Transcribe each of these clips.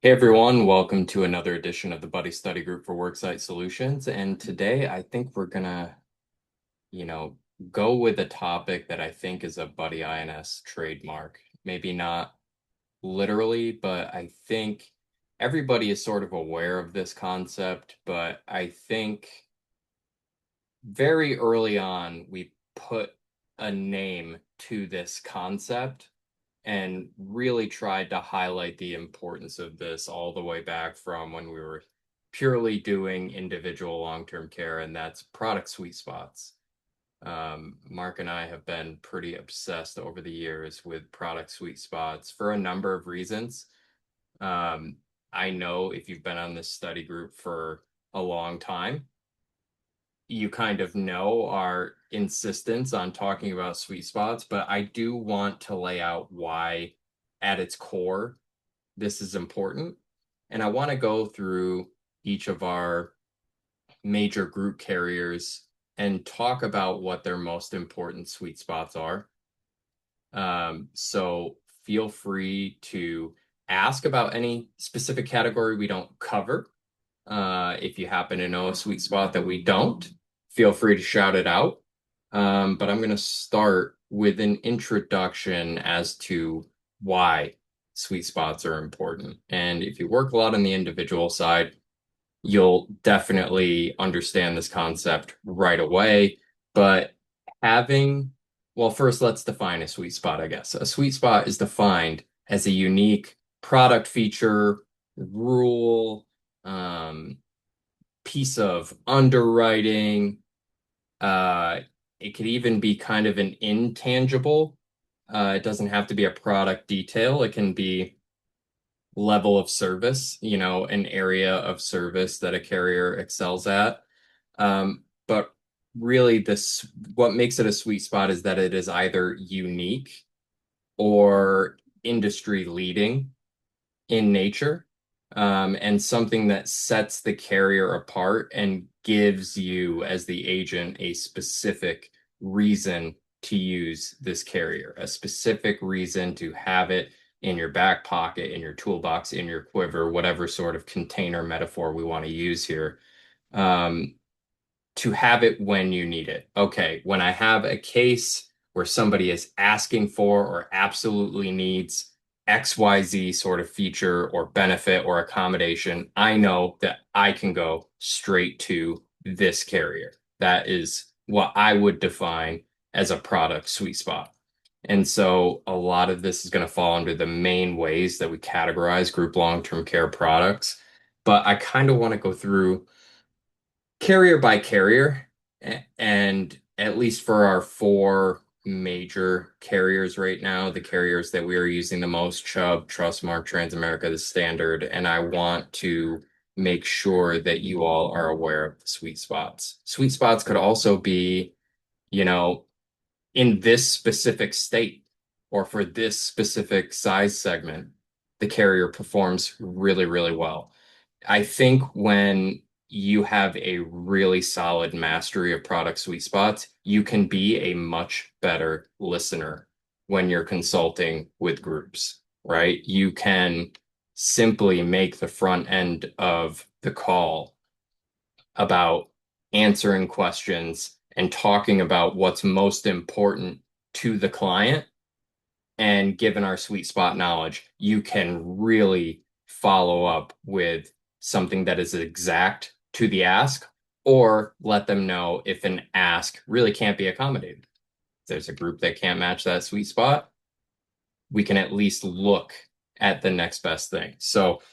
Hey everyone, welcome to another edition of the Buddy Study Group for Worksite Solutions. And today I think we're gonna, you know, go with a topic that I think is a Buddy INS trademark. Maybe not literally, but I think everybody is sort of aware of this concept. But I think very early on we put a name to this concept and really tried to highlight the importance of this all the way back from when we were purely doing individual long-term care, and that's product sweet spots. Mark and I have been pretty obsessed over the years with product sweet spots for a number of reasons. Um, I know if you've been on this study group for a long time, you kind of know our insistence on talking about sweet spots, but I do want to lay out why, at its core, this is important. And I want to go through each of our major group carriers and talk about what their most important sweet spots are. So feel free to ask about any specific category we don't cover. If you happen to know a sweet spot that we don't, feel free to shout it out. But I'm going to start with an introduction as to why sweet spots are important. And if you work a lot on the individual side, you'll definitely understand this concept right away. But having, well, first let's define a sweet spot, I guess. A sweet spot is defined as a unique product feature, rule, um, piece of underwriting. Uh, it could even be kind of an intangible. It doesn't have to be a product detail. It can be level of service, an area of service that a carrier excels at. But really, what makes it a sweet spot is that it is either unique or industry leading in nature, and something that sets the carrier apart and gives you, as the agent, a specific reason to use this carrier, a specific reason to have it in your back pocket, in your toolbox, in your quiver, whatever sort of container metaphor we want to use here. Um, to have it when you need it. Okay, when I have a case where somebody is asking for or absolutely needs XYZ sort of feature or benefit or accommodation, I know that I can go straight to this carrier. That is what I would define as a product sweet spot. And so a lot of this is going to fall under the main ways that we categorize group long-term care products. But I kind of want to go through carrier by carrier, and at least for our four major carriers right now, the carriers that we are using the most, Chubb, Trustmark, Transamerica, the Standard, and I want to make sure that you all are aware of the sweet spots. Sweet spots could also be, you know, in this specific state or for this specific size segment, the carrier performs really, really well. I think when you have a really solid mastery of product sweet spots, you can be a much better listener when you're consulting with groups, right? You can simply make the front end of the call about answering questions and talking about what's most important to the client. And given our sweet spot knowledge, you can really follow up with something that is exact to the ask, or let them know if an ask really can't be accommodated. If there's a group that can't match that sweet spot, we can at least look at the next best thing. So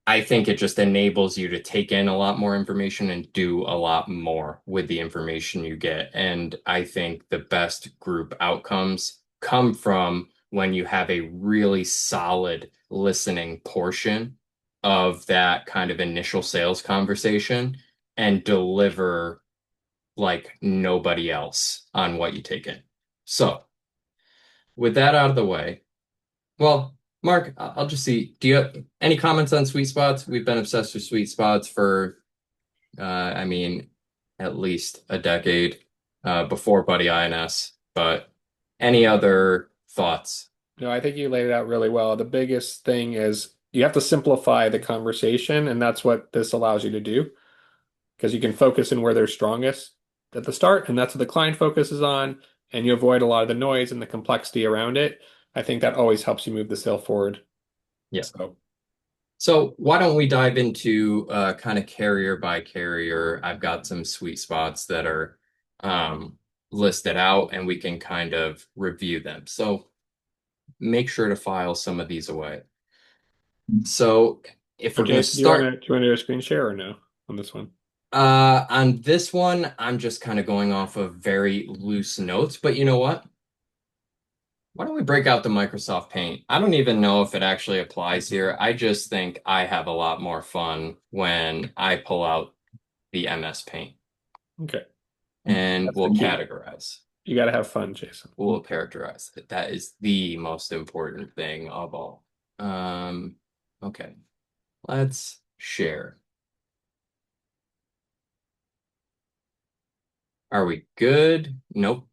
I think it just enables you to take in a lot more information and do a lot more with the information you get. And I think the best group outcomes come from when you have a really solid listening portion of that kind of initial sales conversation and deliver like nobody else on what you take in. So, with that out of the way, well, Mark, I'll just see. Do you have any comments on sweet spots? We've been obsessed with sweet spots for, I mean, at least a decade, before Buddy INS. But any other thoughts? No, I think you laid it out really well. The biggest thing is you have to simplify the conversation, and that's what this allows you to do because you can focus in where they're strongest at the start, and that's what the client focuses on, and you avoid a lot of the noise and the complexity around it. I think that always helps you move the sale forward. Yeah. So, So why don't we dive into kind of carrier by carrier? I've got some sweet spots that are um, listed out, and we can kind of review them. So make sure to file some of these away. So if we're going to Jason, start do you want to do a screen share or no on this one? on this one, I'm just kind of going off of very loose notes. But you know what? Why don't we break out the Microsoft Paint? I don't even know if it actually applies here. I just think I have a lot more fun when I pull out the MS Paint Okay, and that's the we'll key. categorize. You got to have fun, Jason. We'll characterize it. That is the most important thing of all. Um, okay, let's share. Are we good? Nope,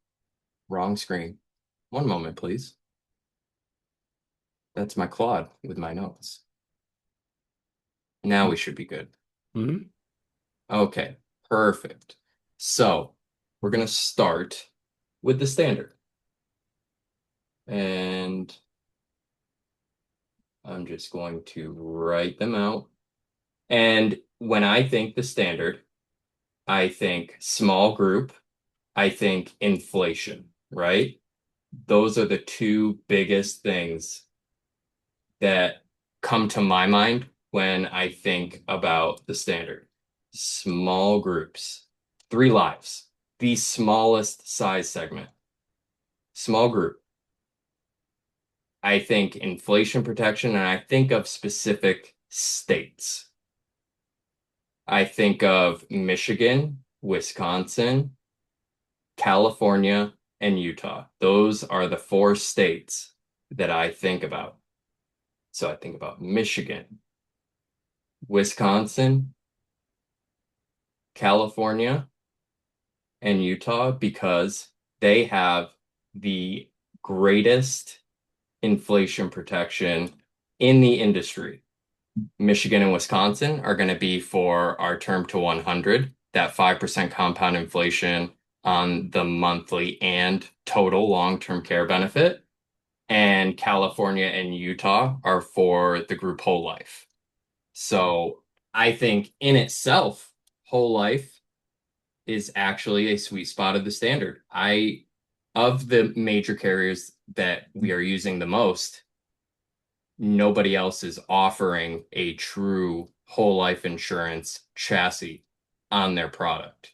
wrong screen. One moment, please. That's my Claude with my notes. Now we should be good. Hmm. Okay, perfect. So we're going to start with the standard. And I'm just going to write them out. And when I think the standard, I think small group, I think inflation, right? Those are the two biggest things that come to my mind when I think about the standard. Small groups, 3 lives, the smallest size segment. Small group. I think inflation protection, and I think of specific states. I think of Michigan, Wisconsin, California, and Utah. Those are the 4 states that I think about. So I think about Michigan, Wisconsin, California, and Utah because they have the greatest inflation protection in the industry. Michigan and Wisconsin are going to be for our term to 100, that 5% compound inflation on the monthly and total long-term care benefit. And California and Utah are for the group whole life. So I think in itself, whole life is actually a sweet spot of the standard. Of the major carriers that we are using the most, nobody else is offering a true whole life insurance chassis on their product.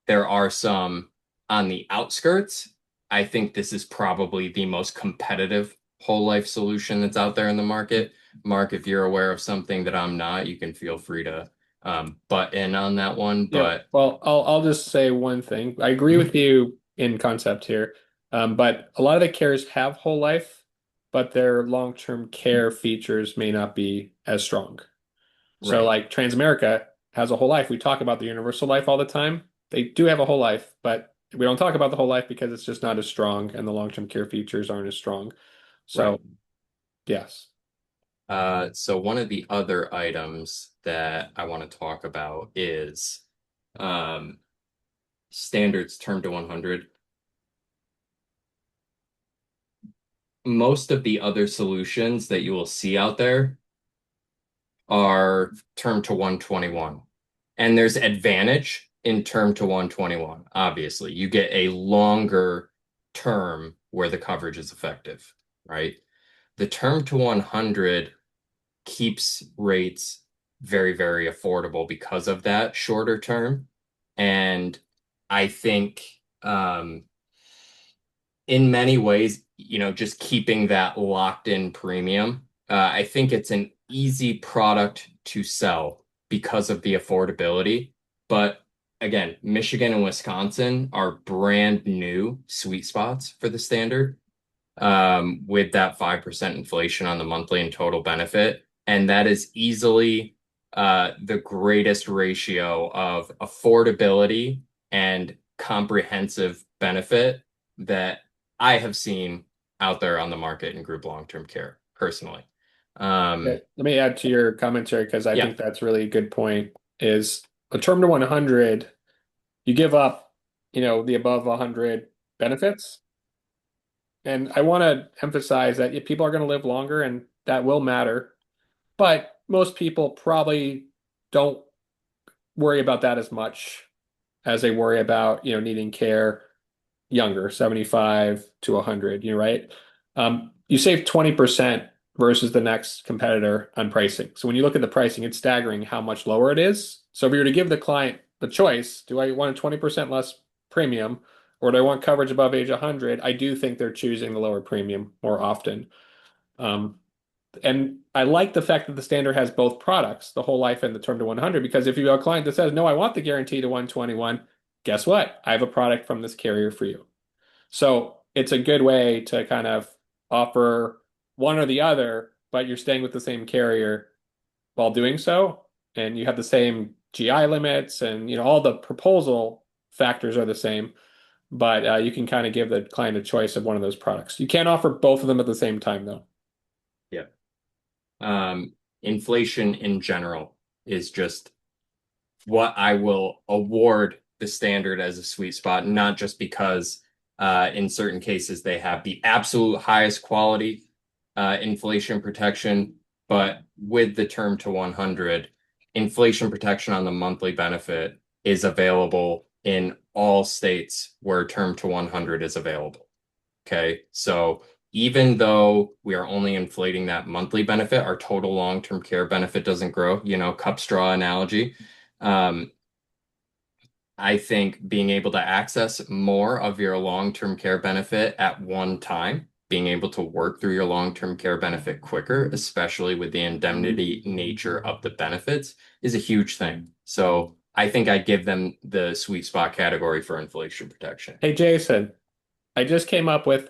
There are some on the outskirts. I think this is probably the most competitive whole life solution that's out there in the market. Mark, if you're aware of something that I'm not, you can feel free to butt in on that one. Yeah. But Well, I'll just say one thing. I agree mhm, with you in concept here, but a lot of the carriers have whole life, but their long-term care features may not be as strong. So, right, like Transamerica has a whole life. We talk about the universal life all the time. They do have a whole life, but we don't talk about the whole life because it's just not as strong, and the long-term care features aren't as strong. right. So, yes. So one of the other items that I want to talk about is um, standards term to 100. Most of the other solutions that you will see out there are term to 121. And there's advantage in term to 121. Obviously, you get a longer term where the coverage is effective, right? The term to 100 keeps rates very, very affordable because of that shorter term. And I think in many ways, just keeping that locked in premium, I think it's an easy product to sell because of the affordability. But again, Michigan and Wisconsin are brand new sweet spots for the standard with that 5% inflation on the monthly and total benefit. And that is easily the greatest ratio of affordability and comprehensive benefit that I have seen out there on the market in group long-term care personally. Yeah, Um, let me add to your commentary because I yeah, think that's really a good point. Is a term to 100, you give up, the above 100 benefits. And I want to emphasize that if people are going to live longer and that will matter, but most people probably don't worry about that as much as they worry about, needing care younger, 75 to 100, right? You save 20% versus the next competitor on pricing. So when you look at the pricing, it's staggering how much lower it is. So if you were to give the client the choice, do I want a 20% less premium or do I want coverage above age 100? I do think they're choosing the lower premium more often. Um, and I like the fact that the standard has both products, the whole life and the term to 100, because if you have a client that says, no, I want the guarantee to 121, guess what? I have a product from this carrier for you. So it's a good way to kind of offer one or the other, but you're staying with the same carrier while doing so. And you have the same GI limits and all the proposal factors are the same, but you can kind of give the client a choice of one of those products. You can't offer both of them at the same time, though. yeah. Inflation in general is just what I will award the standard as a sweet spot, not just because in certain cases they have the absolute highest quality inflation protection, but with the term to 100, inflation protection on the monthly benefit is available in all states where term to 100 is available. Okay. So even though we are only inflating that monthly benefit, our total long-term care benefit doesn't grow, cup straw analogy. Um, I think being able to access more of your long-term care benefit at one time, being able to work through your long-term care benefit quicker, especially with the indemnity nature of the benefits, is a huge thing. So I think I'd give them the sweet spot category for inflation protection. Hey, Jason, I just came up with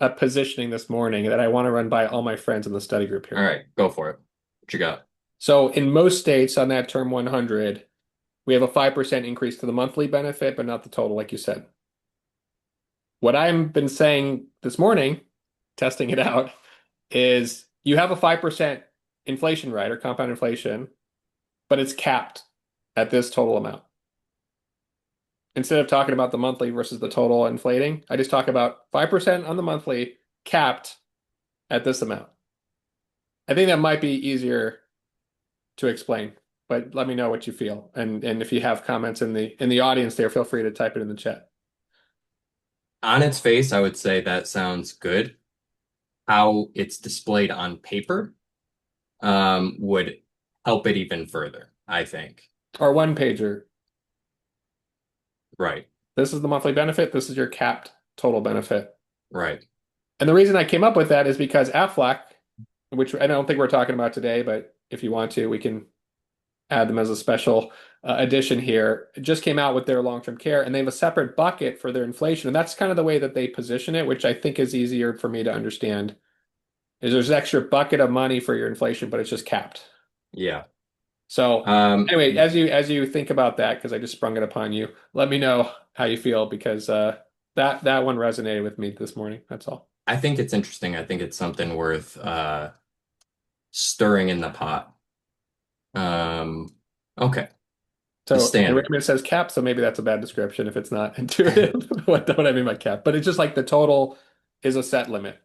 a positioning this morning that I want to run by all my friends in the study group All here. right, go for it. What you got? So in most states on that term 100, we have a 5% increase to the monthly benefit, but not the total, like you said. What I've been saying this morning, testing it out, is you have a 5% inflation rider, compound inflation, but it's capped at this total amount. Instead of talking about the monthly versus the total inflating, I just talk about 5% on the monthly capped at this amount. I think that might be easier to explain, but let me know what you feel. And if you have comments in the audience there, feel free to type it in the chat. On its face, I would say that sounds good. How it's displayed on paper would help it even further, I think. Our one pager, Right, this is the monthly benefit, this is your capped total benefit. right. And the reason I came up with that is because Aflac, which I don't think we're talking about today, but if you want to, we can add them as a special addition here. It just came out with their long-term care, and they have a separate bucket for their inflation. And that's kind of the way that they position it, which I think is easier for me to understand. Is there's an extra bucket of money for your inflation, but it's just capped. Yeah. So Um, anyway, as you think about that, because I just sprung it upon you, let me know how you feel because that one resonated with me this morning. That's all. I think it's interesting. I think it's something worth stirring in the pot. Um, okay. The So, and standard. Raymond says cap, so maybe that's a bad description if it's not intuitive. What I mean by cap, but it's just like the total is a set limit.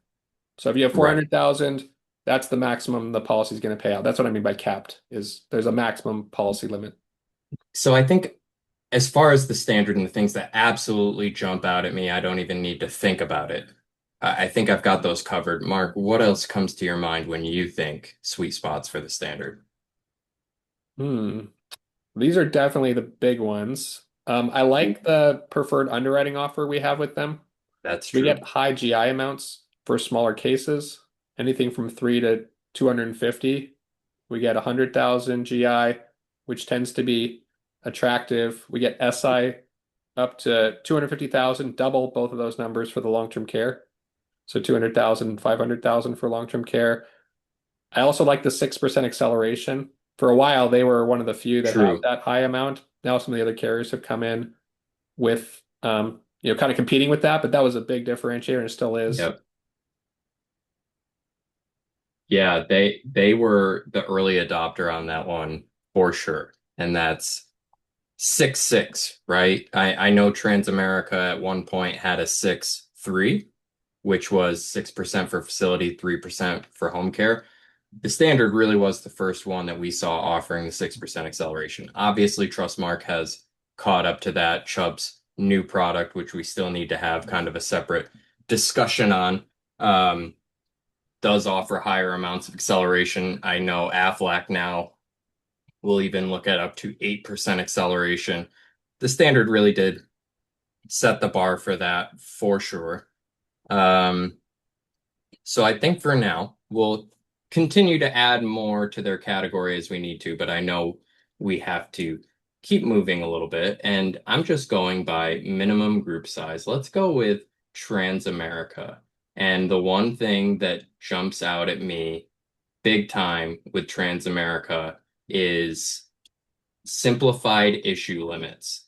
So if you have Right. 400,000, that's the maximum the policy is going to pay out. That's what I mean by capped, is there's a maximum policy limit. So I think as far as the standard and the things that absolutely jump out at me, I don't even need to think about it. I think I've got those covered. Mark, what else comes to your mind when you think sweet spots for the standard? Hmm. These are definitely the big ones. I like the preferred underwriting offer we have with them. That's We get true. high GI amounts for smaller cases, anything from 3 to 250. We get 100,000 GI, which tends to be attractive. We get SI up to 250,000, double both of those numbers for the long-term care. So 200,000, 500,000 for long-term care. I also like the 6% acceleration. For a while, they were one of the few that have True. that high amount. Now some of the other carriers have come in with, kind of competing with that, but that was a big differentiator and it still is. Yep. Yeah, they were the early adopter on that one for sure. And that's 6.6, right? I know Transamerica at one point had a 6.3, which was 6% for facility, 3% for home care. The standard really was the first one that we saw offering the 6% acceleration. Obviously, Trustmark has caught up to that. Chubb's new product, which we still need to have kind of a separate discussion on, um, does offer higher amounts of acceleration. I know Aflac now will even look at up to 8% acceleration. The standard really did set the bar for that for sure. Um, so I think for now, we'll continue to add more to their category as we need to, but I know we have to keep moving a little bit. And I'm just going by minimum group size. Let's go with Transamerica. And the one thing that jumps out at me big time with Transamerica is simplified issue limits.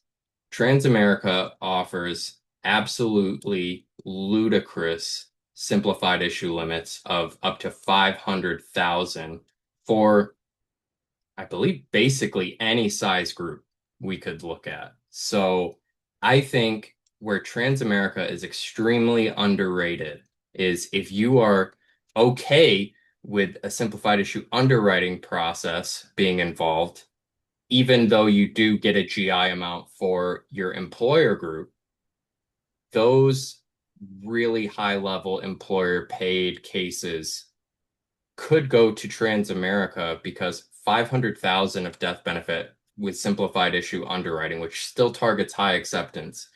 Transamerica offers absolutely ludicrous simplified issue limits of up to 500,000 for, I believe, basically any size group we could look at. So I think where Transamerica is extremely underrated is if you are okay with a simplified issue underwriting process being involved, even though you do get a GI amount for your employer group, those really high level employer paid cases could go to Transamerica because 500,000 of death benefit with simplified issue underwriting, which still targets high acceptance,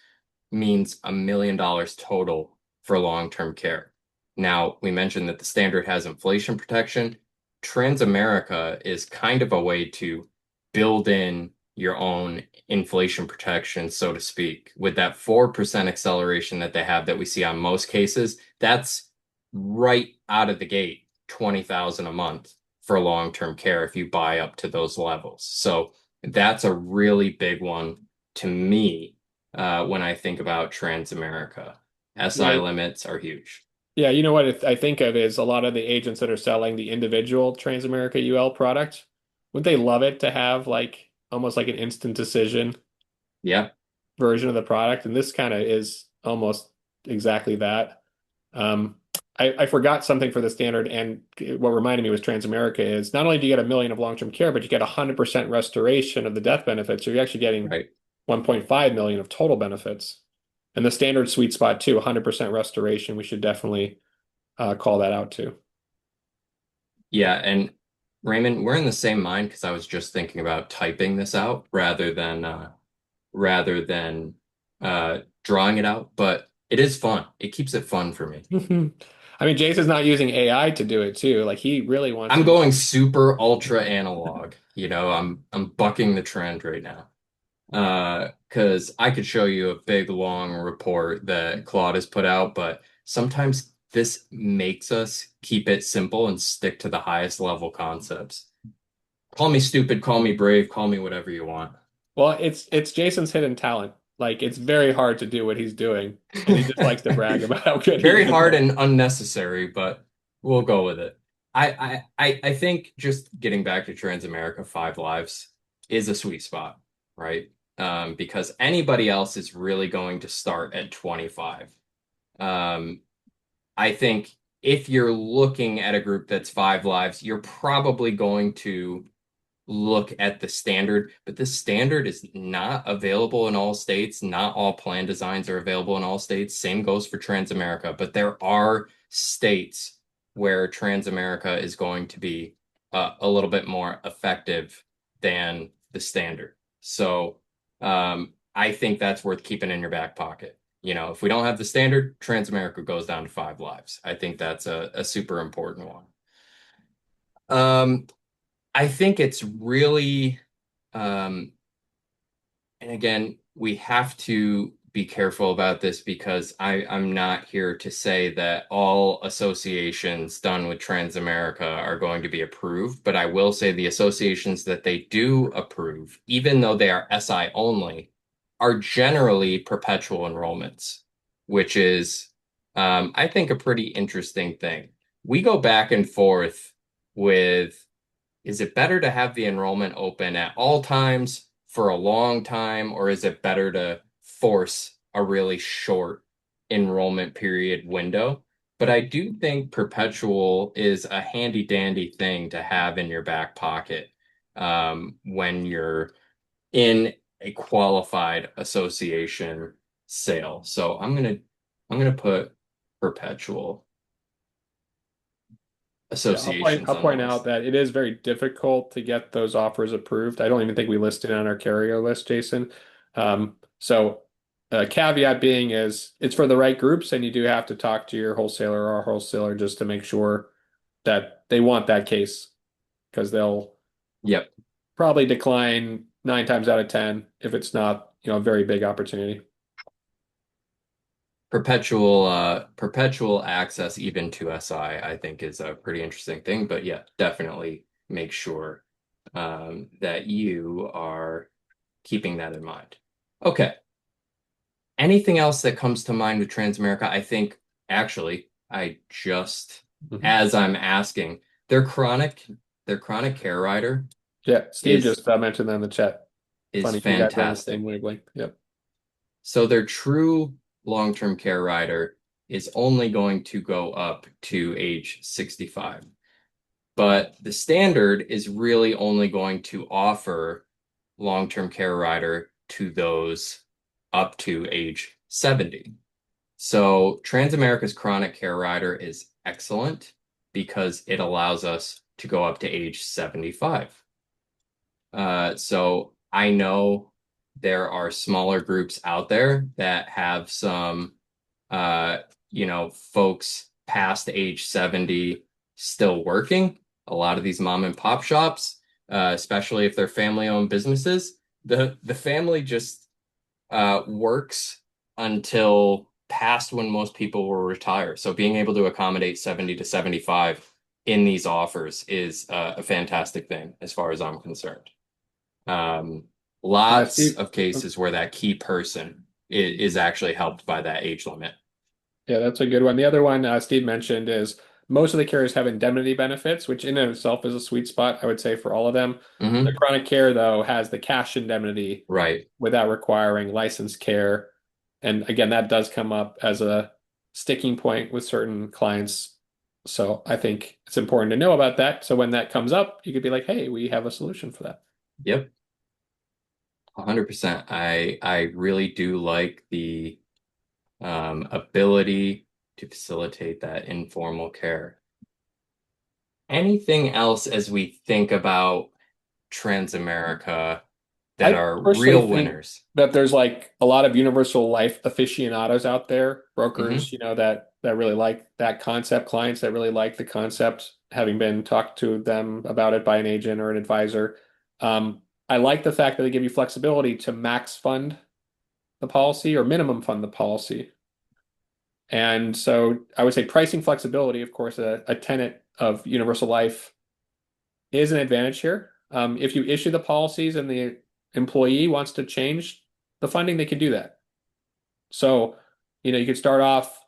means $1 million total for long-term care. Now, we mentioned that the standard has inflation protection. Transamerica is kind of a way to build in your own inflation protection, so to speak. With that 4% acceleration that they have that we see on most cases, that's right out of the gate, 20,000 a month for long-term care if you buy up to those levels. So that's a really big one to me when I think about Transamerica. SI Yeah, limits are huge. yeah. You know what I think of is a lot of the agents that are selling the individual Transamerica UL product. Would they love it to have like almost like an instant decision Yeah, version of the product? And this kind of is almost exactly that. Um, I forgot something for the standard, and what reminded me was Transamerica is not only do you get 1 million of long-term care, but you get 100% restoration of the death benefits. So you're actually getting right. 1.5 million of total benefits. And the standard sweet spot too, 100% restoration. We should definitely call that out too. Yeah, and Raymond, we're in the same mind because I was just thinking about typing this out rather than drawing it out, but it is fun. It keeps it fun for me. I mean, Jason's not using AI to do it too. Like he really wants I'm to use. going super ultra analog. I'm bucking the trend right now. Because I could show you a big long report that Claude has put out, but sometimes this makes us keep it simple and stick to the highest level concepts. Call me stupid, call me brave, call me whatever you want. Well, it's Jason's hidden talent. Like it's very hard to do what he's doing, and he just likes to brag about how good he Very is hard at and unnecessary, but we'll go with it. I think just getting back to Transamerica 5 lives is a sweet spot, right? Because anybody else is really going to start at 25. Um, I think if you're looking at a group that's 5 lives, you're probably going to look at the standard, but the standard is not available in all states. Not all plan designs are available in all states. Same goes for Transamerica, but there are states where Transamerica is going to be a little bit more effective than the standard. So I think that's worth keeping in your back pocket. If we don't have the standard, Transamerica goes down to 5 lives. I think that's a super important one. Um, I think it's really, um, and again, we have to be careful about this because I'm not here to say that all associations done with Transamerica are going to be approved, but I will say the associations that they do approve, even though they are SI only, are generally perpetual enrollments, which is, I think, a pretty interesting thing. We go back and forth with, is it better to have the enrollment open at all times for a long time, or is it better to force a really short enrollment period window? But I do think perpetual is a handy dandy thing to have in your back pocket when you're in a qualified association sale. So I'm gonna put perpetual Yeah, associations I'll on the point out list. that it is very difficult to get those offers approved. I don't even think we listed it on our carrier list, Jason. So caveat being is it's for the right groups, and you do have to talk to your wholesaler or wholesaler just to make sure that they want that case because they'll Yep. probably decline 9 times out of 10 if it's not, a very big opportunity. Perpetual access even to SI, I think is a pretty interesting thing. But yeah, definitely make sure that you are keeping that in mind. Okay. Anything else that comes to mind with Transamerica? I think actually I just, Mhm. as I'm asking, their chronic their chronic care rider Yeah, Steve is just mentioned that in the chat. is Funny, you guys are on the same fantastic. wavelength. Yep. So their true long-term care rider is only going to go up to age 65. But the standard is really only going to offer long-term care rider to those up to age 70. So Transamerica's chronic care rider is excellent because it allows us to go up to age 75. So I know there are smaller groups out there that have some, uh, folks past age 70 still working. A lot of these mom and pop shops, especially if they're family-owned businesses, the family just works until past when most people will retire. So being able to accommodate 70 to 75 in these offers is a fantastic thing as far as I'm concerned. Um, Lots Steve. of cases where that key person is actually helped by that age limit. Yeah, that's a good one. The other one Steve mentioned is most of the carriers have indemnity benefits, which in and of itself is a sweet spot, I would say, for all of them. The Hmm. chronic care, though, has the cash indemnity Right. without requiring licensed care. And again, that does come up as a sticking point with certain clients. So I think it's important to know about that. So when that comes up, you could be like, hey, we have a solution for that. Yep. 100%. I really do like the ability to facilitate that informal care. Anything else as we think about Transamerica that I are personally real think winners? that there's like a lot of universal life aficionados out there, Hmm. brokers, that really like that concept, clients that really like the concept, having been talked to them about it by an agent or an advisor. I like the fact that they give you flexibility to max fund the policy or minimum fund the policy. And so I would say pricing flexibility, of course, a tenet of universal life is an advantage here. If you issue the policies and the employee wants to change the funding, they can do that. So, you could start off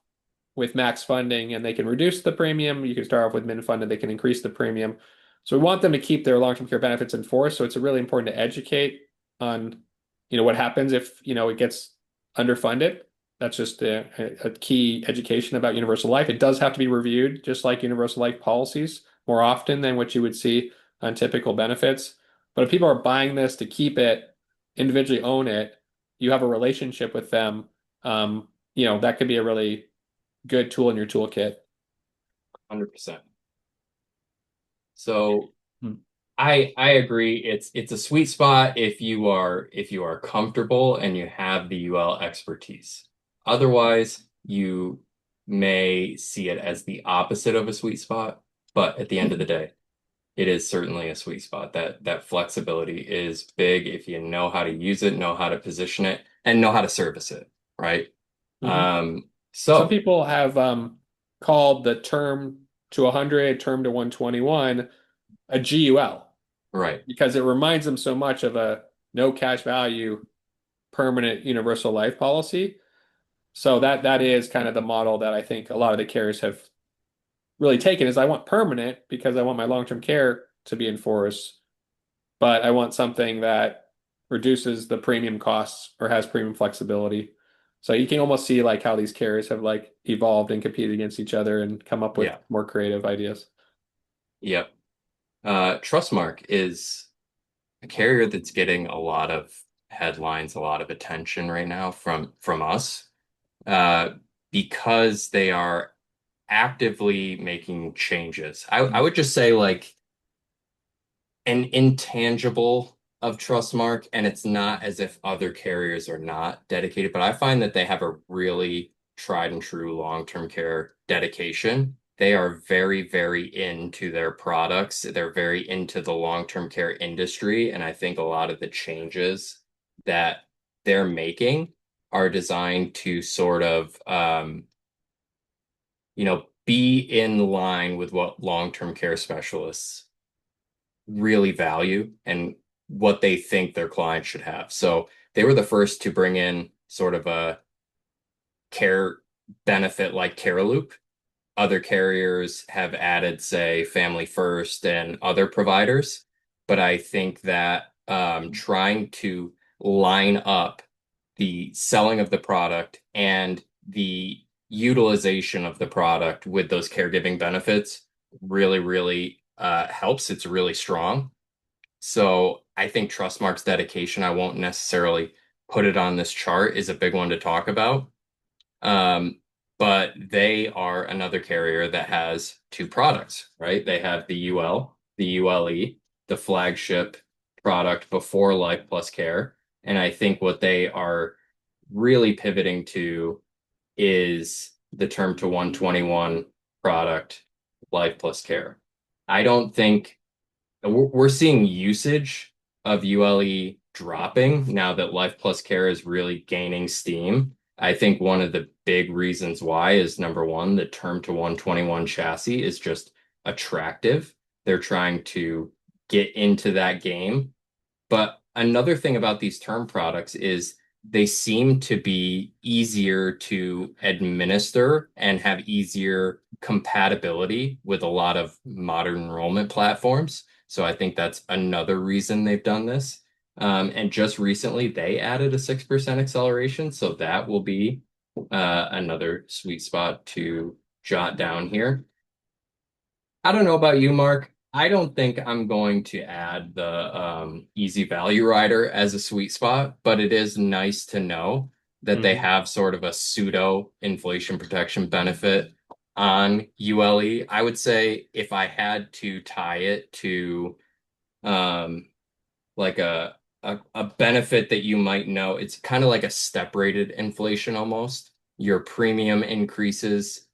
with max funding and they can reduce the premium. You can start off with min funded, they can increase the premium. So we want them to keep their long-term care benefits in force. So it's really important to educate on, what happens if, it gets underfunded. That's just a key education about universal life. It does have to be reviewed, just like universal life policies, more often than what you would see on typical benefits. But if people are buying this to keep it, individually own it, you have a relationship with them, that could be a really good tool in your toolkit. 100%. So Hmm. I agree. It's a sweet spot if you are comfortable and you have the UL expertise. Otherwise, you may see it as the opposite of a sweet spot, but at the end of the day, it is certainly a sweet spot. That flexibility is big if you know how to use it, know how to position it, and know how to service it, right? Hmm. Some So people have called the term to 100, term to 121 a GUL right, because it reminds them so much of a no cash value permanent universal life policy. So that is kind of the model that I think a lot of the carriers have really taken is I want permanent because I want my long-term care to be enforced, but I want something that reduces the premium costs or has premium flexibility. So you can almost see like how these carriers have like evolved and competed against each other and come up with Yeah. more creative ideas. Yep. Trustmark is a carrier that's getting a lot of headlines, a lot of attention right now from us, uh, because they are actively making changes. I would just say like an intangible of Trustmark, and it's not as if other carriers are not dedicated, but I find that they have a really tried and true long-term care dedication. They are very, very into their products. They're very into the long-term care industry, and I think a lot of the changes that they're making are designed to sort of be in line with what long-term care specialists really value and what they think their clients should have. So they were the first to bring in sort of a care benefit like Care Loop. Other carriers have added, say, Family First and other providers. But I think that trying to line up the selling of the product and the utilization of the product with those caregiving benefits really, really helps. It's really strong. So I think Trustmark's dedication, I won't necessarily put it on this chart, is a big one to talk about. Um, but they are another carrier that has two products, right? They have the UL, the ULE, the flagship product before Life Plus Care. And I think what they are really pivoting to is the term to 121 product, Life Plus Care. I don't think we're seeing usage of ULE dropping now that Life Plus Care is really gaining steam. I think one of the big reasons why is number one, the term to 121 chassis is just attractive. They're trying to get into that game. But another thing about these term products is they seem to be easier to administer and have easier compatibility with a lot of modern enrollment platforms. So I think that's another reason they've done this. And just recently, they added a 6% acceleration. So that will be another sweet spot to jot down here. I don't know about you, Mark. I don't think I'm going to add the easy value rider as a sweet spot, but it is nice to know that they Mhm. have sort of a pseudo inflation protection benefit on ULE. I would say if I had to tie it to um, like a benefit that you might know, it's kind of like a step rated inflation almost. Your premium increases,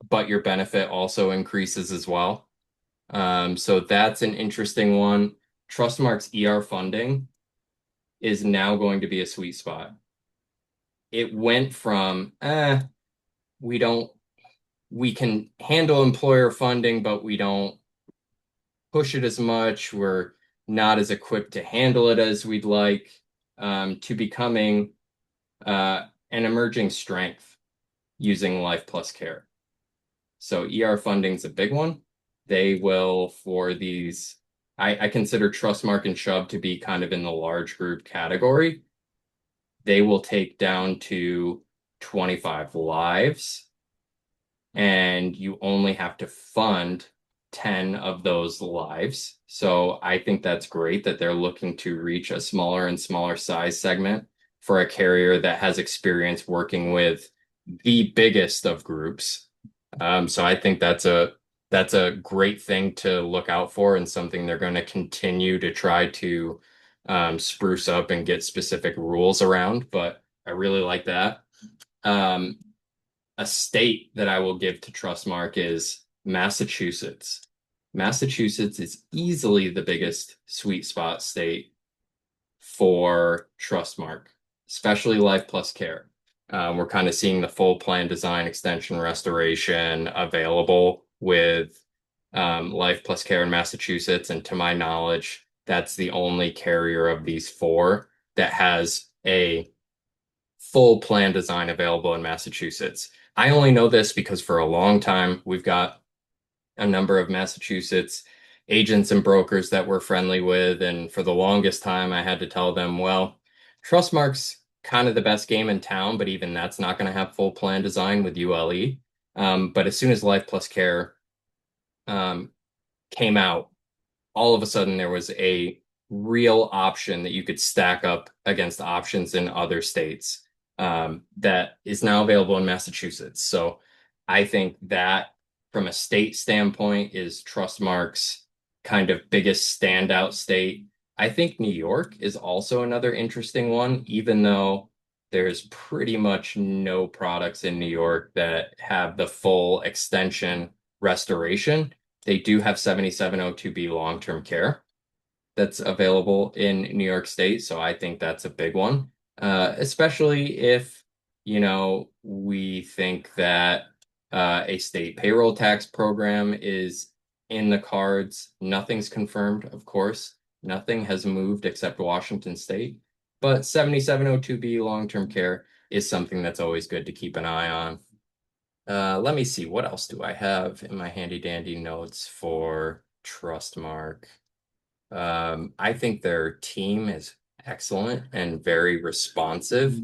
but your benefit also increases as well. So that's an interesting one. Trustmark's ER funding is now going to be a sweet spot. It went from, we don't, we can handle employer funding, but we don't push it as much. We're not as equipped to handle it as we'd like, to becoming an emerging strength using Life Plus Care. So ER funding's a big one. They will for these. I consider Trustmark and Chubb to be kind of in the large group category. They will take down to 25 lives, and you only have to fund 10 of those lives. So I think that's great that they're looking to reach a smaller and smaller size segment for a carrier that has experience working with the biggest of groups. So I think that's a great thing to look out for and something they're going to continue to try to spruce up and get specific rules around. But I really like that. Um, a state that I will give to Trustmark is Massachusetts. Massachusetts is easily the biggest sweet spot state for Trustmark, especially Life Plus Care. We're kind of seeing the full plan design, extension, restoration available with Life Plus Care in Massachusetts. And to my knowledge, that's the only carrier of these four that has a full plan design available in Massachusetts. I only know this because for a long time we've got a number of Massachusetts agents and brokers that we're friendly with, and for the longest time, I had to tell them, well, Trustmark's kind of the best game in town, but even that's not going to have full plan design with ULE. But as soon as Life Plus Care um, came out, all of a sudden there was a real option that you could stack up against options in other states that is now available in Massachusetts. So I think that from a state standpoint is Trustmark's kind of biggest standout state. I think New York is also another interesting one, even though there's pretty much no products in New York that have the full extension restoration. They do have 7702B long-term care that's available in New York State, so I think that's a big one. Especially if, we think that a state payroll tax program is in the cards. Nothing's confirmed, of course. Nothing has moved except Washington State. But 7702B long-term care is something that's always good to keep an eye on. Let me see, what else do I have in my handy dandy notes for Trustmark? I think their team is excellent and very responsive.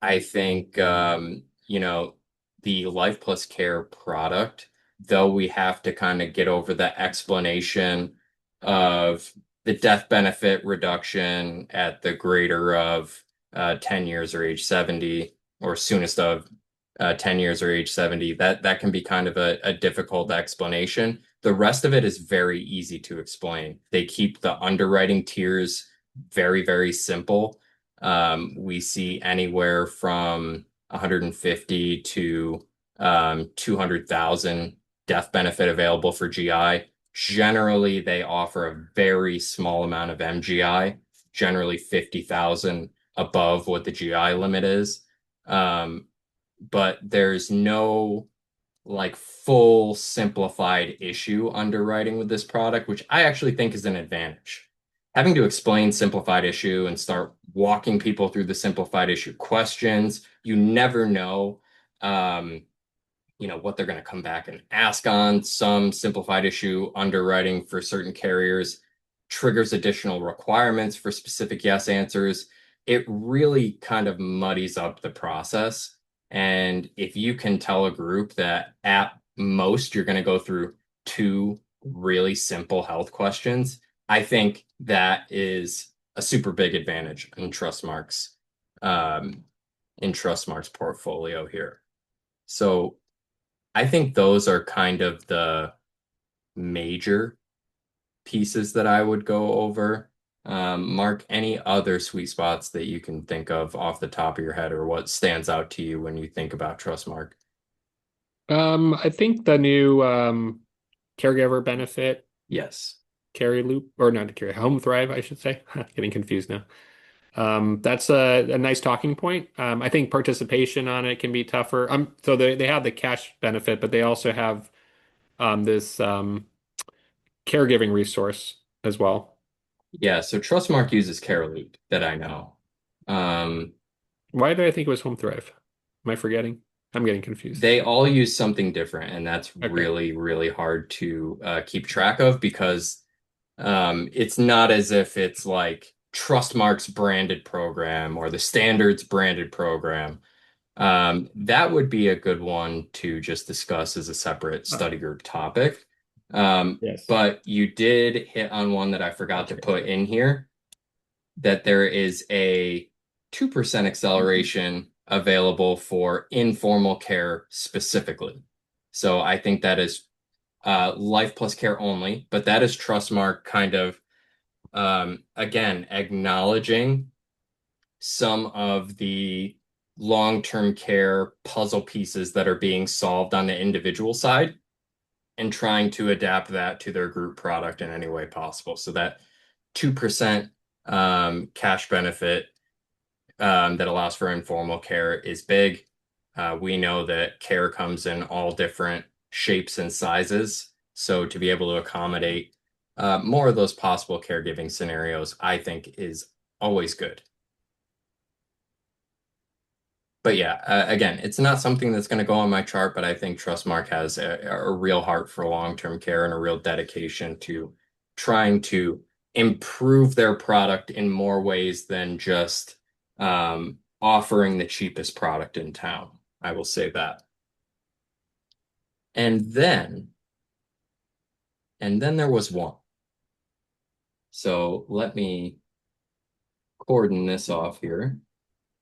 I think, the Life Plus Care product, though we have to kind of get over the explanation of the death benefit reduction at the greater of 10 years or age 70, or soonest of 10 years or age 70, that can be kind of a difficult explanation. The rest of it is very easy to explain. They keep the underwriting tiers very, very simple. We see anywhere from 150 to 200,000 death benefit available for GI. Generally, they offer a very small amount of MGI, generally 50,000 above what the GI limit is. But there's no like full simplified issue underwriting with this product, which I actually think is an advantage. Having to explain simplified issue and start walking people through the simplified issue questions, you never know, what they're going to come back and ask on. Some simplified issue underwriting for certain carriers triggers additional requirements for specific yes answers. It really kind of muddies up the process. And if you can tell a group that at most you're going to go through two really simple health questions, I think that is a super big advantage um, in Trustmark's portfolio here. So I think those are kind of the major pieces that I would go over. Mark, any other sweet spots that you can think of off the top of your head, or what stands out to you when you think about Trustmark? I think the new caregiver benefit Yes. carry loop, or not carry home thrive, I should say. Getting confused now. That's a nice talking point. I think participation on it can be tougher. So they have the cash benefit, but they also have this caregiving resource as well. Yeah, so Trustmark uses Caroloop that I know. Um, Why did I think it was home thrive? Am I forgetting? I'm getting confused. they all use something different, and that's Okay. really, really hard to keep track of because it's not as if it's like Trustmark's branded program or the Standards branded program. That would be a good one to just discuss as a separate Uh, study group topic. Um, yes. but you did hit on one that I forgot to Okay. put in here, that there is a 2% acceleration available for informal care specifically. So I think that is Life Plus Care only, but that is Trustmark kind of again acknowledging some of the long-term care puzzle pieces that are being solved on the individual side and trying to adapt that to their group product in any way possible. So that 2% cash benefit that allows for informal care is big. We know that care comes in all different shapes and sizes. So to be able to accommodate more of those possible caregiving scenarios, I think is always good. But yeah, again, it's not something that's going to go on my chart, but I think Trustmark has a real heart for long-term care and a real dedication to trying to improve their product in more ways than just offering the cheapest product in town. I will say that. And then, and then there was one. So let me cordon this off here,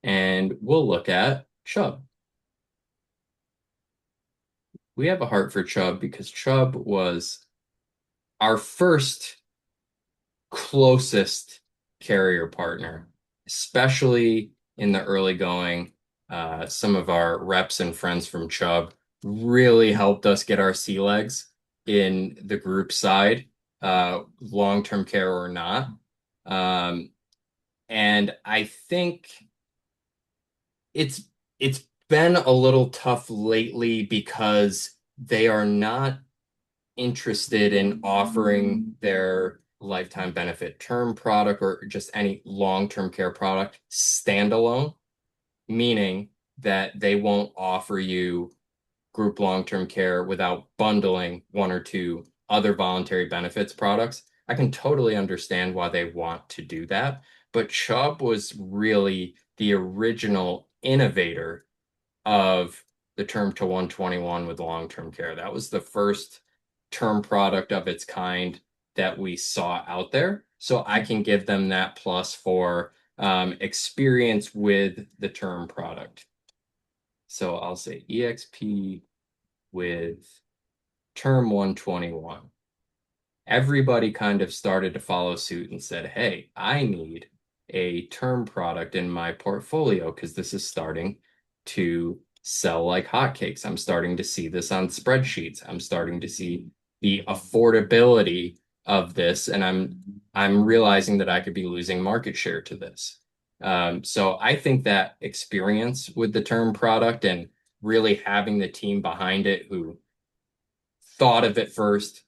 and we'll look at Chubb. We have a heart for Chubb because Chubb was our first closest carrier partner, especially in the early going. Some of our reps and friends from Chubb really helped us get our sea legs in the group side, long-term care or not. Um, and I think it's it's been a little tough lately because they are not interested in offering their lifetime benefit term product or just any long-term care product standalone, meaning that they won't offer you group long-term care without bundling one or two other voluntary benefits products. I can totally understand why they want to do that, but Chubb was really the original innovator of the term to 121 with long-term care. That was the first term product of its kind that we saw out there. So I can give them that plus for experience with the term product. So I'll say EXP with term 121. Everybody kind of started to follow suit and said, hey, I need a term product in my portfolio because this is starting to sell like hotcakes. I'm starting to see this on spreadsheets. I'm starting to see the affordability of this, and I'm realizing that I could be losing market share to this. So I think that experience with the term product and really having the team behind it who thought of it first,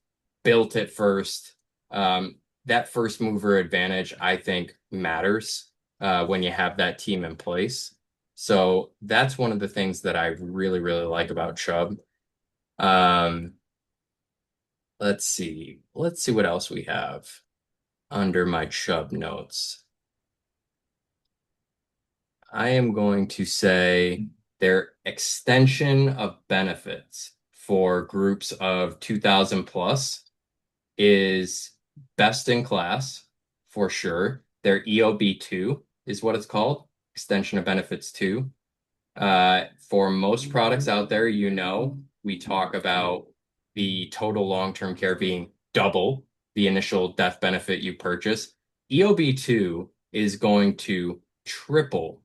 built it first. That first mover advantage, I think, matters when you have that team in place. So that's one of the things that I really, really like about Chubb. Um, let's see. Let's see what else we have under my Chubb notes. I am going to say their extension of benefits for groups of 2000 plus is best in class for sure. Their EOB2 is what it's called, Extension of Benefits 2. For most products out there, we talk about the total long-term care being double the initial death benefit you purchase. EOB2 is going to triple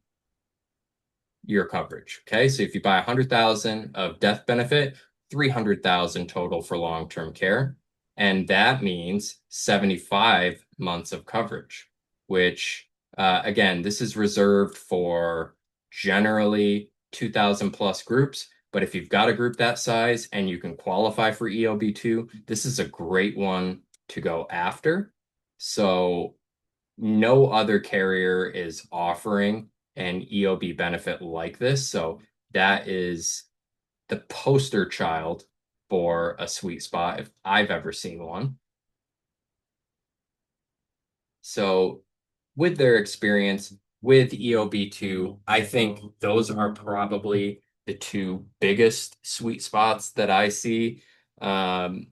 your coverage. Okay. So if you buy 100,000 of death benefit, 300,000 total for long-term care. And that means 75 months of coverage, which, again, this is reserved for generally 2000 plus groups. But if you've got a group that size and you can qualify for EOB2, this is a great one to go after. So no other carrier is offering an EOB benefit like this. So that is the poster child for a sweet spot if I've ever seen one. So with their experience with EOB2, I think those are probably the two biggest sweet spots that I see. Um,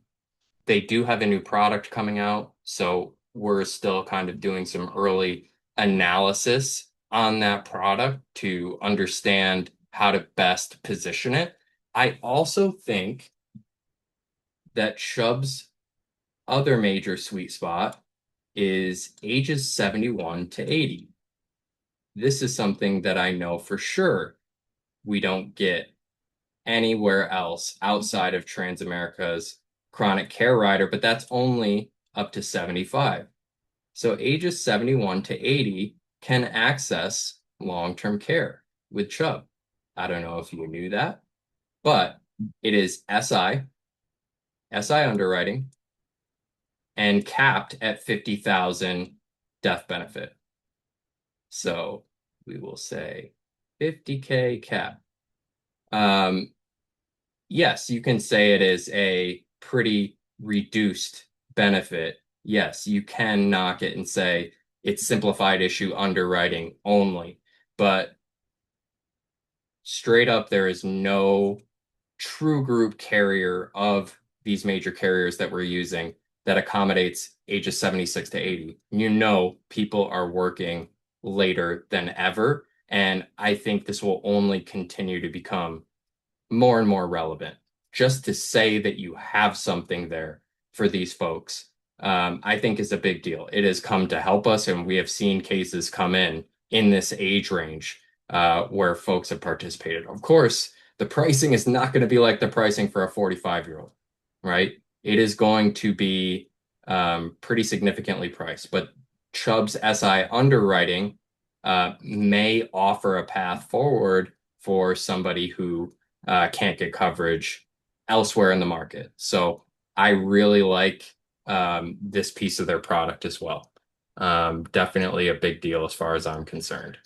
they do have a new product coming out, so we're still kind of doing some early analysis on that product to understand how to best position it. I also think that Chubb's other major sweet spot is ages 71 to 80. This is something that I know for sure we don't get anywhere else outside of Transamerica's chronic care rider, but that's only up to 75. So ages 71 to 80 can access long-term care with Chubb. I don't know if you knew that, but it is SI underwriting, and capped at 50,000 death benefit. So we will say 50K cap. Um, yes, you can say it is a pretty reduced benefit. Yes, you can knock it and say it's simplified issue underwriting only. But straight up, there is no true group carrier of these major carriers that we're using that accommodates ages 76 to 80. You know, people are working later than ever. And I think this will only continue to become more and more relevant. Just to say that you have something there for these folks, I think is a big deal. It has come to help us, and we have seen cases come in this age range where folks have participated. Of course, the pricing is not going to be like the pricing for a 45-year-old, right? It is going to be pretty significantly priced, but Chubb's SI underwriting may offer a path forward for somebody who can't get coverage elsewhere in the market. So I really like this piece of their product as well. Definitely a big deal as far as I'm concerned.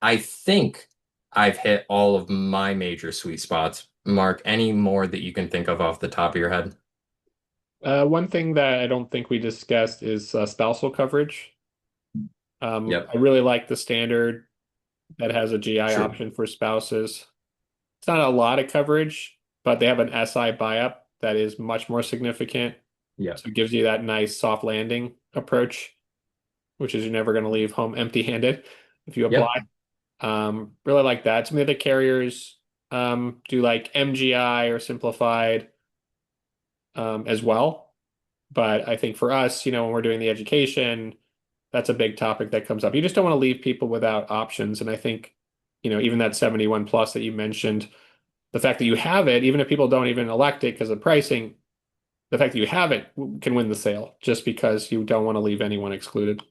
I think I've hit all of my major sweet spots. Mark, any more that you can think of off the top of your head? One thing that I don't think we discussed is spousal coverage. Yep, I really like the standard that has a GI true. option for spouses. It's not a lot of coverage, but they have an SI buy-up that is much more significant. Yep, So it gives you that nice soft landing approach, which is you're never going to leave home empty-handed if you apply. yep. Really like that. Some of the other carriers do like MGI or simplified as well. But I think for us, when we're doing the education, that's a big topic that comes up. You just don't want to leave people without options. And I think, even that 71 plus that you mentioned, the fact that you have it, even if people don't even elect it because of pricing, the fact that you have it can win the sale just because you don't want to leave anyone excluded.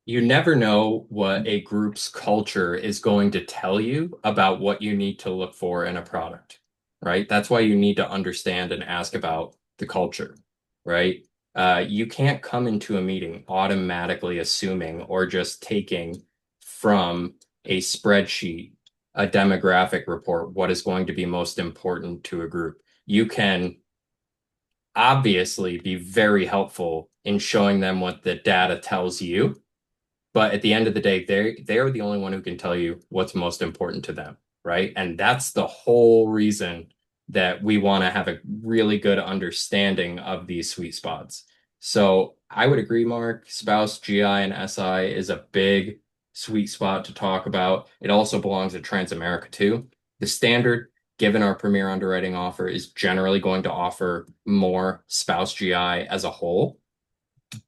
You never know what a group's culture is going to tell you about what you need to look for in a product, right? That's why you need to understand and ask about the culture, right? You can't come into a meeting automatically assuming or just taking from a spreadsheet, a demographic report, what is going to be most important to a group. You can obviously be very helpful in showing them what the data tells you, but at the end of the day, they're the only one who can tell you what's most important to them, right? And that's the whole reason that we want to have a really good understanding of these sweet spots. So I would agree, Mark, spouse, GI, and SI is a big sweet spot to talk about. It also belongs at Transamerica too. The standard, given our premier underwriting offer, is generally going to offer more spouse GI as a whole.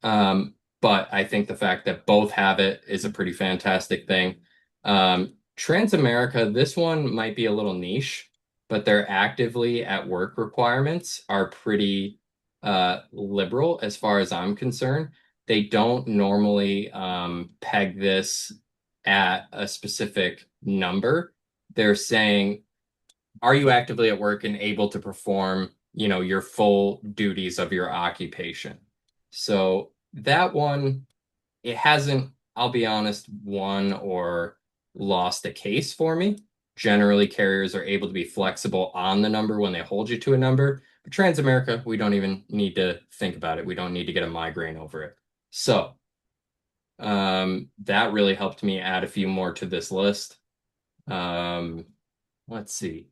But I think the fact that both have it is a pretty fantastic thing. Transamerica, this one might be a little niche, but their actively at work requirements are pretty liberal as far as I'm concerned. They don't normally peg this at a specific number. They're saying, are you actively at work and able to perform, your full duties of your occupation? So that one, it hasn't, I'll be honest, won or lost a case for me. Generally, carriers are able to be flexible on the number when they hold you to a number. But Transamerica, we don't even need to think about it. We don't need to get a migraine over it. So that really helped me add a few more to this list. Um, let's see.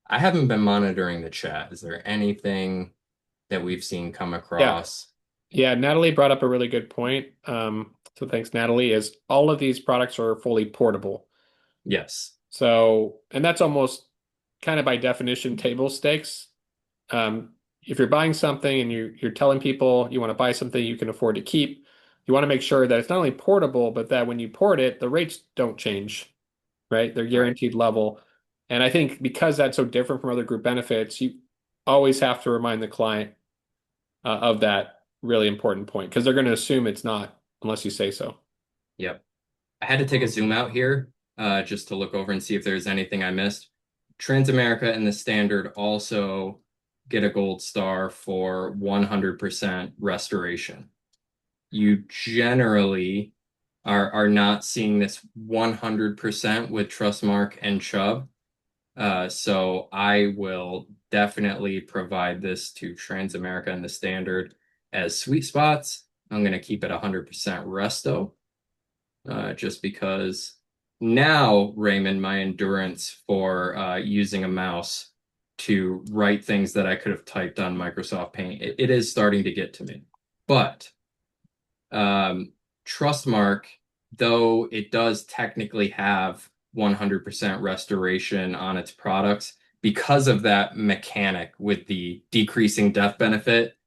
I haven't been monitoring the chat. Is there anything that we've seen come Yeah. across? Yeah. Natalie brought up a really good point. So thanks, Natalie, is all of these products are fully portable. Yes. So, and that's almost kind of by definition table stakes. If you're buying something and you're telling people you want to buy something you can afford to keep, you want to make sure that it's not only portable, but that when you port it, the rates don't change, right? They're Right. guaranteed level. And I think because that's so different from other group benefits, you always have to remind the client of that really important point because they're going to assume it's not unless you say so. Yep. I had to take a zoom out here just to look over and see if there's anything I missed. Transamerica and the Standard also get a gold star for 100% restoration. You generally are not seeing this 100% with Trustmark and Chubb. So I will definitely provide this to Transamerica and the Standard as sweet spots. I'm going to keep it 100% resto, just because now, Raymond, my endurance for using a mouse to write things that I could have typed on Microsoft Paint, it is starting to get to me. But um, Trustmark, though it does technically have 100% restoration on its products, because of that mechanic with the decreasing death benefit,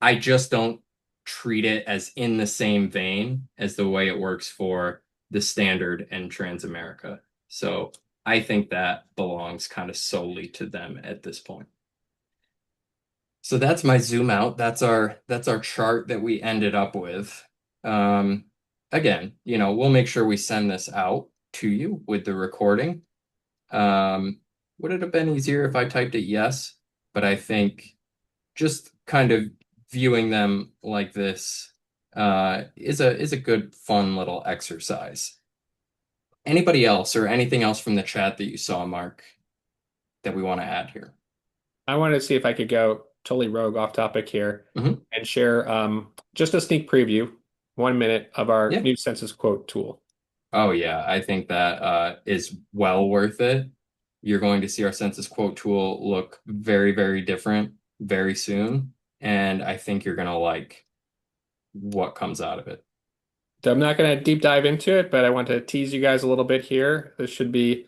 I just don't treat it as in the same vein as the way it works for the Standard and Transamerica. So I think that belongs kind of solely to them at this point. So that's my zoom out. That's our chart that we ended up with. Um, Again, we'll make sure we send this out to you with the recording. Um, would it have been easier if I typed it yes? But I think just kind of viewing them like this is a good fun little exercise. Anybody else or anything else from the chat that you saw, Mark, that we want to add here? I wanted to see if I could go totally rogue off topic here Hmm. and share just a sneak preview, 1 minute of our Yeah. new census quote tool. Oh yeah, I think that is well worth it. You're going to see our census quote tool look very, very different very soon, and I think you're gonna like what comes out of it. So I'm not going to deep dive into it, but I want to tease you guys a little bit here. This should be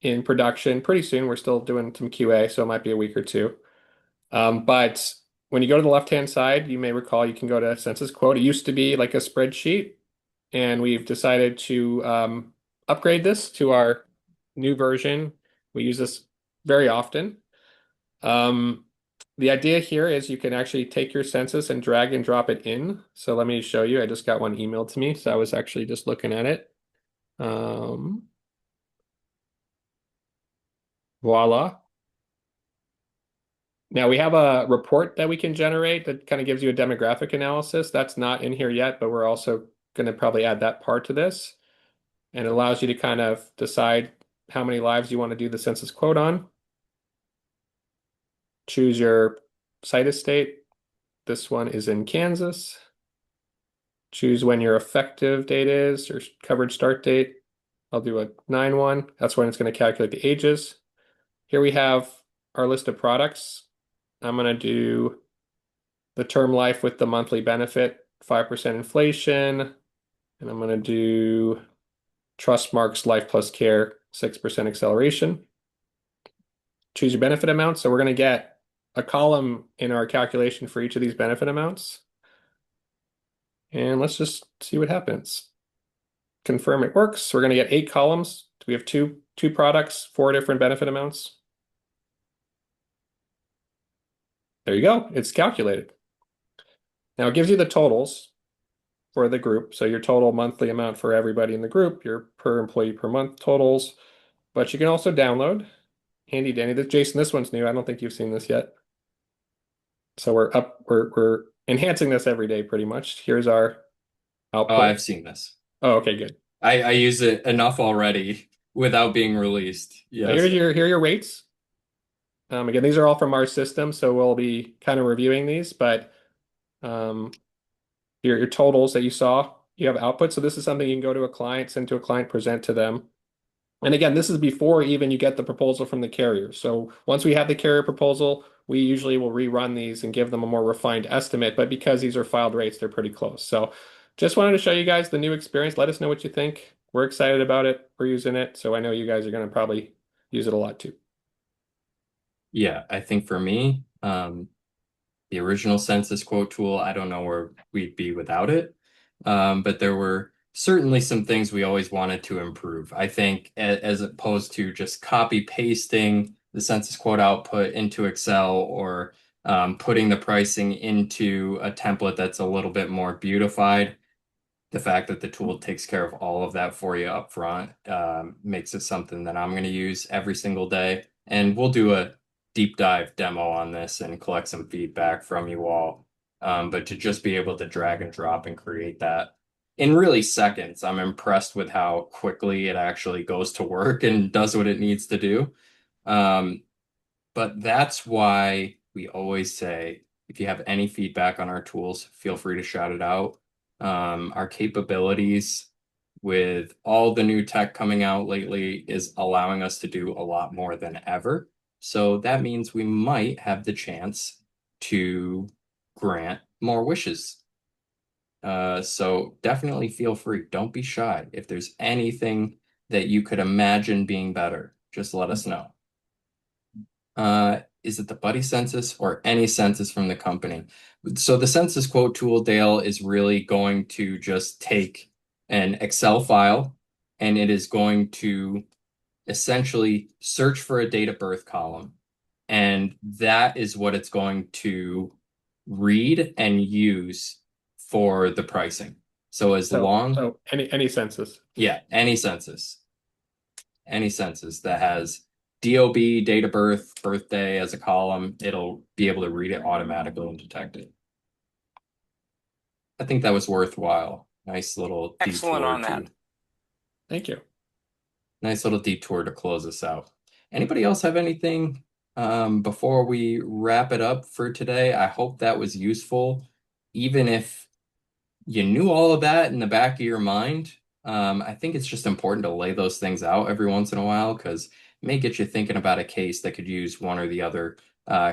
in production pretty soon. We're still doing some QA, so it might be a week or two. But when you go to the left-hand side, you may recall you can go to census quote. It used to be like a spreadsheet, and we've decided to upgrade this to our new version. We use this very often. Um, the idea here is you can actually take your census and drag and drop it in. So let me show you. I just got one emailed to me, so I was actually just looking at it. Um, Voila. Now we have a report that we can generate that kind of gives you a demographic analysis. That's not in here yet, but we're also going to probably add that part to this. And it allows you to kind of decide how many lives you want to do the census quote on. Choose your site estate. This one is in Kansas. Choose when your effective date is or coverage start date. I'll do a 9-1. That's when it's going to calculate the ages. Here we have our list of products. I'm going to do the term life with the monthly benefit, 5% inflation. And I'm going to do Trustmark's Life Plus Care, 6% acceleration. Choose your benefit amount. So we're going to get a column in our calculation for each of these benefit amounts. And let's just see what happens. Confirm it works. We're going to get 8 columns. We have two products, 4 different benefit amounts. There you go. It's calculated. Now it gives you the totals for the group. So your total monthly amount for everybody in the group, your per employee per month totals. But you can also download. Handy dandy. Jason, this one's new. I don't think you've seen this yet. So we're enhancing this every day pretty much. Here's our Oh, output. I've seen this. Oh, okay, good. I use it enough already without being released. So Yes. here are your rates. Again, these are all from our system, so we'll be kind of reviewing these, but um, your totals that you saw, you have output. So this is something you can go to a client, send to a client, present to them. And again, this is before even you get the proposal from the carrier. So once we have the carrier proposal, we usually will rerun these and give them a more refined estimate. But because these are filed rates, they're pretty close. So just wanted to show you guys the new experience. Let us know what you think. We're excited about it. We're using it. So I know you guys are going to probably use it a lot too. Yeah, I think for me, the original census quote tool, I don't know where we'd be without it. But there were certainly some things we always wanted to improve. I think as opposed to just copy pasting the census quote output into Excel or putting the pricing into a template that's a little bit more beautified. The fact that the tool takes care of all of that for you up front makes it something that I'm going to use every single day. And we'll do a deep dive demo on this and collect some feedback from you all. But to just be able to drag and drop and create that in really seconds. I'm impressed with how quickly it actually goes to work and does what it needs to do. Um, but that's why we always say, if you have any feedback on our tools, feel free to shout it out. Our capabilities with all the new tech coming out lately is allowing us to do a lot more than ever. So that means we might have the chance to grant more wishes. So definitely feel free. Don't be shy. If there's anything that you could imagine being better, just let us know. Is it the buddy census or any census from the company? So the census quote tool, Dale, is really going to just take an Excel file and it is going to essentially search for a date of birth column. And that is what it's going to read and use for the pricing. So as long, So any census. yeah, any census that has DOB, date of birth, birthday as a column, it'll be able to read it automatically and detect it. I think that was worthwhile. Excellent on that. Thank you. Nice little detour to close us out. Anybody else have anything before we wrap it up for today? I hope that was useful. Even if you knew all of that in the back of your mind, I think it's just important to lay those things out every once in a while because it may get you thinking about a case that could use one or the other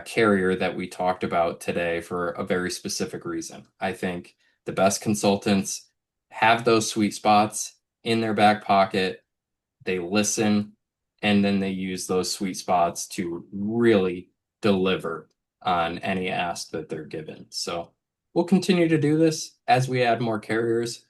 carrier that we talked about today for a very specific reason. I think the best consultants have those sweet spots in their back pocket. They listen, and then they use those sweet spots to really deliver on any ask that they're given. So we'll continue to do this as we add more carriers.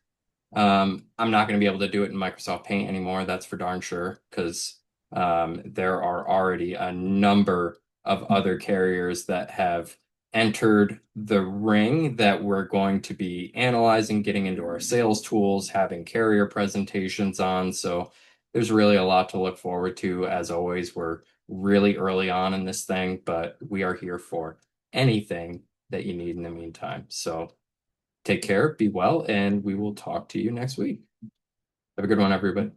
I'm not going to be able to do it in Microsoft Paint anymore. That's for darn sure, because there are already a number of other carriers that have entered the ring that we're going to be analyzing, getting into our sales tools, having carrier presentations on. So there's really a lot to look forward to. As always, we're really early on in this thing, but we are here for anything that you need in the meantime. So take care, be well, and we will talk to you next week. Have a good one, everybody.